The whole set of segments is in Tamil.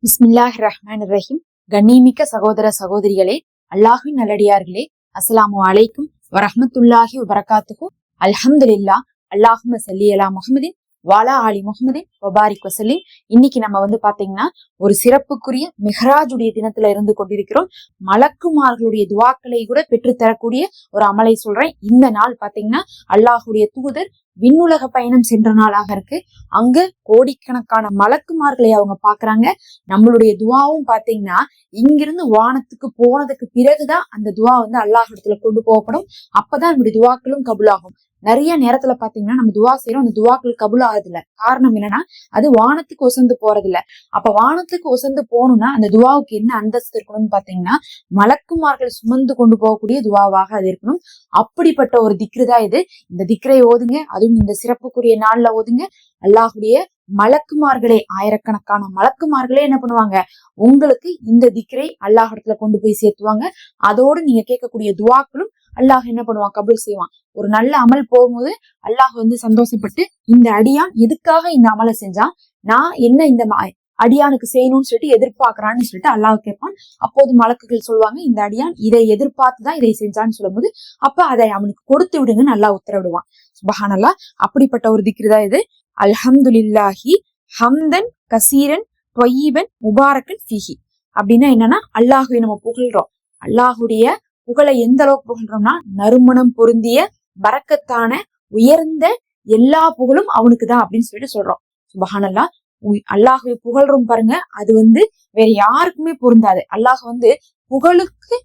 பிஸ்மில்லாஹிர் ரஹ்மானிர் ரஹீம். கண்ணியமிக்க சகோதர சகோதரிகளே, அல்லாஹ்வின் நல்லடியார்களே, அஸ்ஸலாமு அலைக்கும் வரஹ்மத்துல்லாஹி வபரகாத்துஹு. அல்ஹம்துலில்லாஹ். அல்லாஹும்ம ஸல்லி அலா முஹம்மதின் வாலா ஆலி முஹம்மதின் வபாரிக் வஸல்லிம். இன்னைக்கு நம்ம பாத்தீங்கன்னா ஒரு சிறப்புக்குரிய மிஹ்ராஜுடைய தினத்துல இருந்து கொண்டிருக்கிறோம். மலக்குமார்களுடைய துவாக்களை கூட பெற்று தரக்கூடிய ஒரு அமலை சொல்றேன். இந்த நாள் பாத்தீங்கன்னா அல்லாஹுடைய தூதர் விண்ணுலக பயணம் சென்ற நாளாக இருக்கு. அங்க கோடிக்கணக்கான மலக்குமார்களை அவங்க பாக்குறாங்க. நம்மளுடைய துவாவும் பாத்தீங்கன்னா இங்கிருந்து வானத்துக்கு போனதுக்கு பிறகுதான் அந்த துவா அல்லாஹ் இடத்துல கொண்டு போகப்படும். அப்பதான் நம்முடைய துவாக்களும் கபுலாகும். நிறைய நேரத்துல பாத்தீங்கன்னா நம்ம துவா செய்யறோம், அந்த துவாக்கள் கபுல் ஆகுது இல்ல. காரணம் என்னன்னா அது வானத்துக்கு ஒசந்து போறது இல்ல. அப்ப வானத்துக்கு ஒசந்து போகணும்னா அந்த துவாவுக்கு என்ன அந்தஸ்து இருக்கணும்னு பாத்தீங்கன்னா மலக்குமார்கள் சுமந்து கொண்டு போகக்கூடிய துவாவாக அது இருக்கணும். அப்படிப்பட்ட ஒரு திக்ரு தான் இது. இந்த திக்ரை ஓதுங்க, அதுவும் இந்த சிறப்புக்குரிய நாள்ல ஓதுங்க. அல்லாஹுடைய மலக்குமார்களே, ஆயிரக்கணக்கான மலக்குமார்களே என்ன பண்ணுவாங்க, உங்களுக்கு இந்த திக்ரை அல்லாஹ் இடத்துல கொண்டு போய் சேர்த்துவாங்க. அதோடு நீங்க கேட்கக்கூடிய துவாக்களும் அல்லாஹ் என்ன பண்ணுவான், கபூல் செய்வான். ஒரு நல்ல அமல் போகும்போது அல்லாஹ் சந்தோஷப்பட்டு இந்த அடியான் எதுக்காக இந்த அமலை செஞ்சான், நான் என்ன இந்த அடியானுக்கு செய்யணும்னு சொல்லிட்டு எதிர்பார்க்கறான்னு சொல்லிட்டு அல்லாஹ் கேட்பான். அப்போது மலக்குகள் சொல்லுவாங்க, இந்த அடியான் இதை எதிர்பார்த்துதான் இதை செஞ்சான்னு சொல்லும் போது அப்ப அதை அவனுக்கு கொடுத்து விடுங்கன்னு அல்லாஹ் உத்தரவிடுவான். சுப்ஹானல்லாஹ். அப்படிப்பட்ட ஒரு திக்ரு தான் இது. அல்ஹம்துலில்லாஹி ஹம்தன் கசீரன் த்வய்யிபன் முபாரக்கன் ஃபீஹி. அப்படின்னா என்னன்னா அல்லாஹுவை நம்ம புகழ்றோம். அல்லாஹுடைய புகழை எந்த அளவுக்கு புகழ்றோம்னா நறுமணம் பொருந்திய பரக்கத்தான உயர்ந்த எல்லா புகழும் அவனுக்கு தான் அப்படின்னு சொல்லிட்டு சொல்றோம். சுப்ஹானல்லாஹ். அல்லாஹுவை புகழ்றோம் பாருங்க, அது வேற யாருக்குமே பொருந்தாது. அல்லாஹ் புகழுக்கு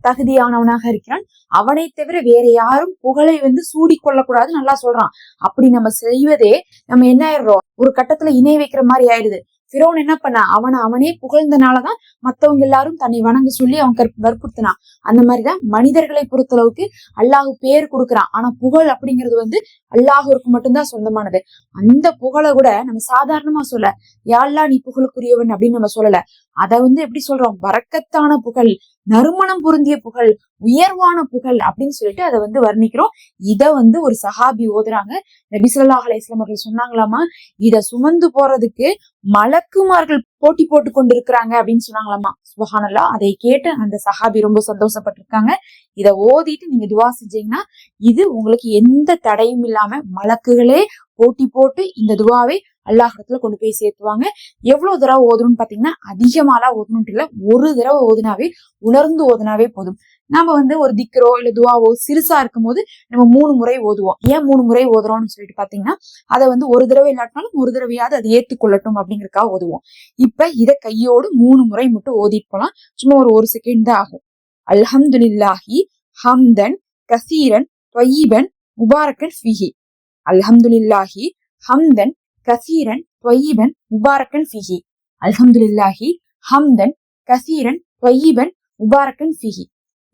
தகுதியானவனாக இருக்கிறான். அவனை தவிர வேற யாரும் புகழை சூடி கொள்ளக்கூடாதுன்னு நல்லா சொல்றான். அப்படி நம்ம செய்வதே நம்ம என்ன ஆயிடுறோம், ஒரு கட்டத்துல இணை வைக்கிற மாதிரி ஆயிடுது. ஃபிரௌன் என்ன பண்ணா, அவனே புகழ்ந்தனாலதான் மத்தவங்க எல்லாரும் தன்னை வணங்க சொல்லி அவன் வற்புறுத்தினான். அந்த மாதிரிதான் மனிதர்களை பொறுத்தளவுக்கு அல்லாஹு பேர் கொடுக்குறான். ஆனா புகழ் அப்படிங்கிறது அல்லாஹுக்கு மட்டும்தான் சொந்தமானது. அந்த புகழை கூட நம்ம சாதாரணமா சொல்ல, யா அல்லாஹ் நீ புகழுக்குரியவன் அப்படின்னு நம்ம சொல்லல. அதை எப்படி சொல்றோம், பரக்கத்தான புகழ், நறுமணம் பொருந்திய புகழ், உயர்வான புகழ் அப்படின்னு சொல்லிட்டு அதை வர்ணிக்கிறோம். இத ஒரு சஹாபி ஓதுறாங்க. நபி ஸல்லல்லாஹு அலைஹி வஸல்லம் அவர்கள் சொன்னாங்களாமா, இத சுமந்து போறதுக்கு மலக்குமார்கள் போட்டி போட்டு கொண்டிருக்கிறாங்க அப்படின்னு சொன்னாங்களாமா. சுப்ஹானல்லாஹ். அதை கேட்டு அந்த சஹாபி ரொம்ப சந்தோஷப்பட்டிருக்காங்க. இத ஓதிட்டு நீங்க துவா செஞ்சீங்கன்னா இது உங்களுக்கு எந்த தடையும் இல்லாம மலக்குகளே போட்டி போட்டு இந்த துவாவை அல்லாஹ் இடத்துல கொண்டு போய் சேர்த்துவாங்க. எவ்வளவு தடவை ஓதணும்னு பாத்தீங்கன்னா அதிகமாலாம் ஓதணும்ட்டு இல்ல, ஒரு தடவை ஓதுனாவே, உணர்ந்து ஓதுனாவே போதும். நம்ம ஒரு திக்ரோ இல்ல துவாவோ சிறுசா இருக்கும் போது நம்ம 3 முறை ஓதுவோம். ஏன் 3 முறை ஓதுறோம்னு சொல்லிட்டு பாத்தீங்கன்னா அதை ஒரு தடவை இல்லாட்டினாலும் ஒரு தடவையாவது அதை ஏற்றுக்கொள்ளட்டும் அப்படிங்கறக்காக ஓதுவோம். இப்ப இத கையோடு 3 முறை மட்டும் ஓதிட்டு போலாம். சும்மா ஒரு செகண்ட் தான் ஆகும். அல்ஹம்துலில்லாஹி ஹம்தன் கசீரன் த்வய்யிபன் முபாரக்கன் ஃபீஹி. அல்ஹம்துலில்லாஹி ஹம்தன் கசீரன் த்வய்யிபன் முபாரக்கன் ஃபீஹி. அல்ஹம்துலில்லாஹி ஹம்தன் கசீரன் த்வய்யிபன் முபாரக்கன் ஃபீஹி.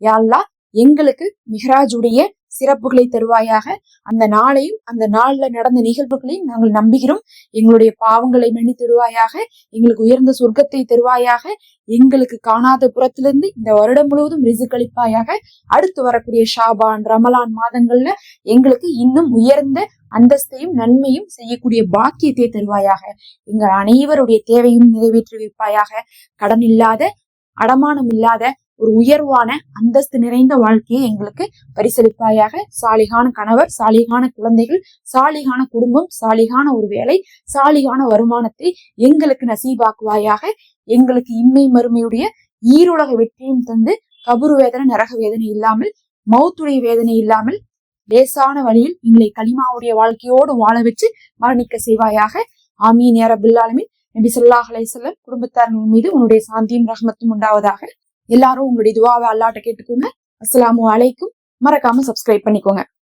யா அல்லாஹ், எங்களுக்கு மிஹ்ராஜுடைய சிறப்புகளை தருவாயாக. அந்த நாளையும் அந்த நாள்ல நடந்த நிகழ்வுகளையும் நாங்கள் நம்புகிறோம். எங்களுடைய பாவங்களை மன்னித்திடுவாயாக. எங்களுக்கு உயர்ந்த சொர்க்கத்தை தருவாயாக. எங்களுக்கு காணாத புறத்திலிருந்து இந்த வருடம் முழுவதும் ரிசுக் அளிப்பாயாக. அடுத்து வரக்கூடிய ஷாபான் ரமலான் மாதங்கள்ல எங்களுக்கு இன்னும் உயர்ந்த அந்தஸ்தையும் நன்மையும் செய்யக்கூடிய பாக்கியத்தை தருவாயாக. எங்கள் அனைவருடைய தேவையும் நிறைவேற்றி வைப்பாயாக. கடன் இல்லாத, அடமானம் இல்லாத ஒரு உயர்வான அந்தஸ்து நிறைந்த வாழ்க்கையை எங்களுக்கு பரிசளிப்பாயாக. சாலிகான கணவர், சாலிகான குழந்தைகள், சாலிகான குடும்பம், சாலிகான ஒரு வேலை, சாலிகான வருமானத்தை எங்களுக்கு நசீபாக்குவாயாக. எங்களுக்கு இம்மை மறுமையுடைய ஈருலக வெற்றியும் தந்து கபுரு வேதனை நரக வேதனை இல்லாமல், மௌத்துடைய வேதனை இல்லாமல் லேசான வழியில் எங்களை கலிமாவுடைய வாழ்க்கையோடு வாழ வச்சு மரணிக்க செய்வாயாக. ஆமீன் யா ரப்பல் ஆலமீன். நபி ஸல்லல்லாஹு அலைஹி வஸல்லம் குடும்பத்தார்கள் மீது உன்னுடைய சாந்தியும் ரஹ்மத்தும் உண்டாவதாக. எல்லாரும் உங்களுடைய துவாவை அல்லாஹ்ட்ட கேட்டுக்கோங்க. அஸ்ஸலாமு அலைக்கும். மறக்காம சப்ஸ்கிரைப் பண்ணிக்கோங்க.